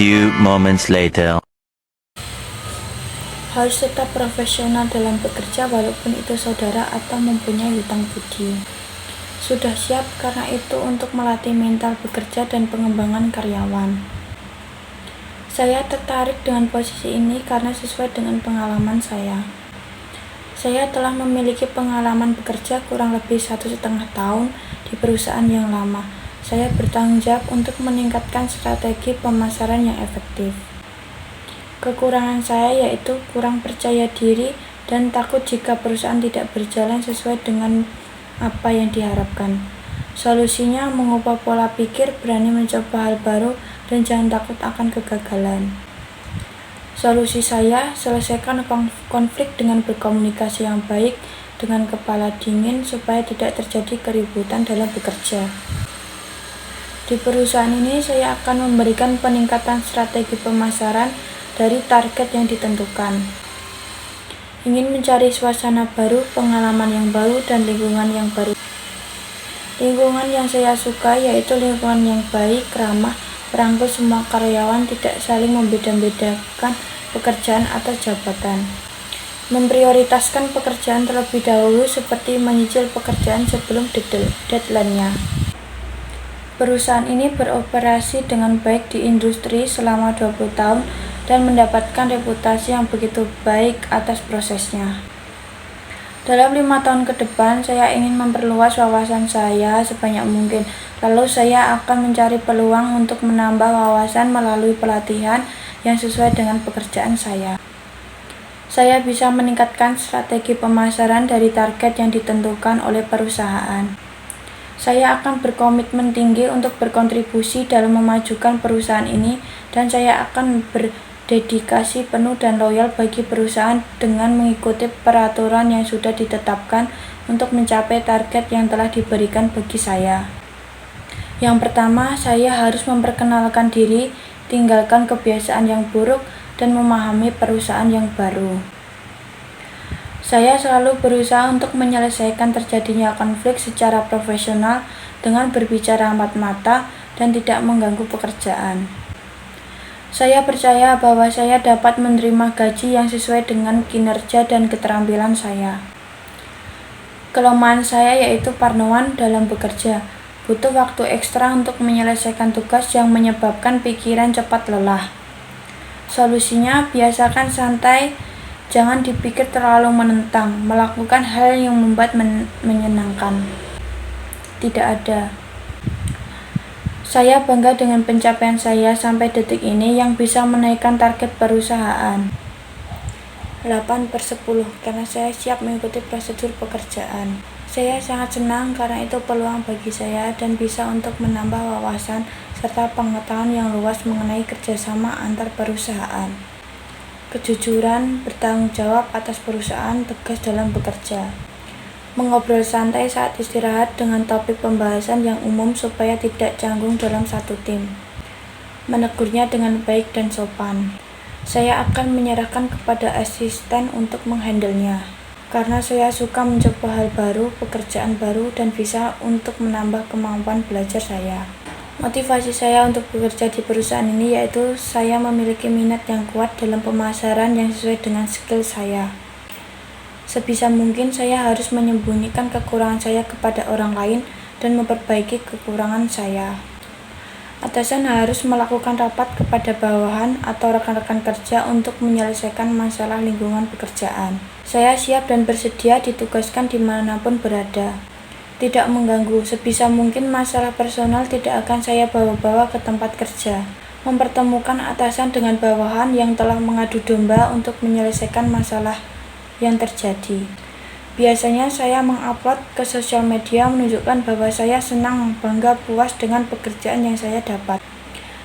few moments later. Harus tetap profesional dalam bekerja walaupun itu saudara atau mempunyai hutang budi. Sudah siap karena itu untuk melatih mental bekerja dan pengembangan karyawan. Saya tertarik dengan posisi ini karena sesuai dengan pengalaman saya. Saya telah memiliki pengalaman bekerja kurang lebih 1,5 tahun di perusahaan yang lama. Saya bertanggung jawab untuk meningkatkan strategi pemasaran yang efektif. Kekurangan saya yaitu kurang percaya diri dan takut jika perusahaan tidak berjalan sesuai dengan apa yang diharapkan. Solusinya mengubah pola pikir, berani mencoba hal baru, dan jangan takut akan kegagalan. Solusi saya, selesaikan konflik dengan berkomunikasi yang baik, dengan kepala dingin supaya tidak terjadi keributan dalam bekerja. Di perusahaan ini saya akan memberikan peningkatan strategi pemasaran dari target yang ditentukan. Ingin mencari suasana baru, pengalaman yang baru, dan lingkungan yang baru. Lingkungan yang saya suka yaitu lingkungan yang baik, ramah, merangkul semua karyawan, tidak saling membeda-bedakan pekerjaan atau jabatan. Memprioritaskan pekerjaan terlebih dahulu seperti menyicil pekerjaan sebelum deadline-nya. Perusahaan ini beroperasi dengan baik di industri selama 20 tahun dan mendapatkan reputasi yang begitu baik atas prosesnya. Dalam 5 tahun ke depan, saya ingin memperluas wawasan saya sebanyak mungkin. Lalu saya akan mencari peluang untuk menambah wawasan melalui pelatihan yang sesuai dengan pekerjaan saya. Saya bisa meningkatkan strategi pemasaran dari target yang ditentukan oleh perusahaan. Saya akan berkomitmen tinggi untuk berkontribusi dalam memajukan perusahaan ini, dan saya akan berdedikasi penuh dan loyal bagi perusahaan dengan mengikuti peraturan yang sudah ditetapkan untuk mencapai target yang telah diberikan bagi saya. Yang pertama, saya harus memperkenalkan diri, tinggalkan kebiasaan yang buruk, dan memahami perusahaan yang baru. Saya selalu berusaha untuk menyelesaikan terjadinya konflik secara profesional dengan berbicara empat mata dan tidak mengganggu pekerjaan. Saya percaya bahwa saya dapat menerima gaji yang sesuai dengan kinerja dan keterampilan saya. Kelemahan saya yaitu parnoan dalam bekerja. Butuh waktu ekstra untuk menyelesaikan tugas yang menyebabkan pikiran cepat lelah. Solusinya, biasakan santai. Jangan dipikir terlalu menentang, melakukan hal yang membuat menyenangkan. Tidak ada. Saya bangga dengan pencapaian saya sampai detik ini yang bisa menaikkan target perusahaan. 8/10 karena saya siap mengikuti prosedur pekerjaan. Saya sangat senang karena itu peluang bagi saya dan bisa untuk menambah wawasan serta pengetahuan yang luas mengenai kerjasama antar perusahaan. Kejujuran, bertanggung jawab atas perusahaan, tegas dalam bekerja. Mengobrol santai saat istirahat dengan topik pembahasan yang umum supaya tidak canggung dalam satu tim. Menegurnya dengan baik dan sopan. Saya akan menyerahkan kepada asisten untuk menghandlenya. Karena saya suka mencoba hal baru, pekerjaan baru, dan bisa untuk menambah kemampuan belajar saya. Motivasi saya untuk bekerja di perusahaan ini yaitu saya memiliki minat yang kuat dalam pemasaran yang sesuai dengan skill saya. Sebisa mungkin saya harus menyembunyikan kekurangan saya kepada orang lain dan memperbaiki kekurangan saya. Atasan harus melakukan rapat kepada bawahan atau rekan-rekan kerja untuk menyelesaikan masalah lingkungan pekerjaan. Saya siap dan bersedia ditugaskan dimanapun berada. Tidak mengganggu, sebisa mungkin masalah personal tidak akan saya bawa-bawa ke tempat kerja. Mempertemukan atasan dengan bawahan yang telah mengadu domba untuk menyelesaikan masalah yang terjadi. Biasanya saya mengupload ke sosial media menunjukkan bahwa saya senang, bangga, puas dengan pekerjaan yang saya dapat.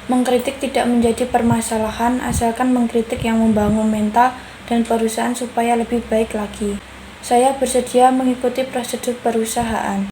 Mengkritik tidak menjadi permasalahan asalkan mengkritik yang membangun mental dan perusahaan supaya lebih baik lagi. Saya bersedia mengikuti prosedur perusahaan.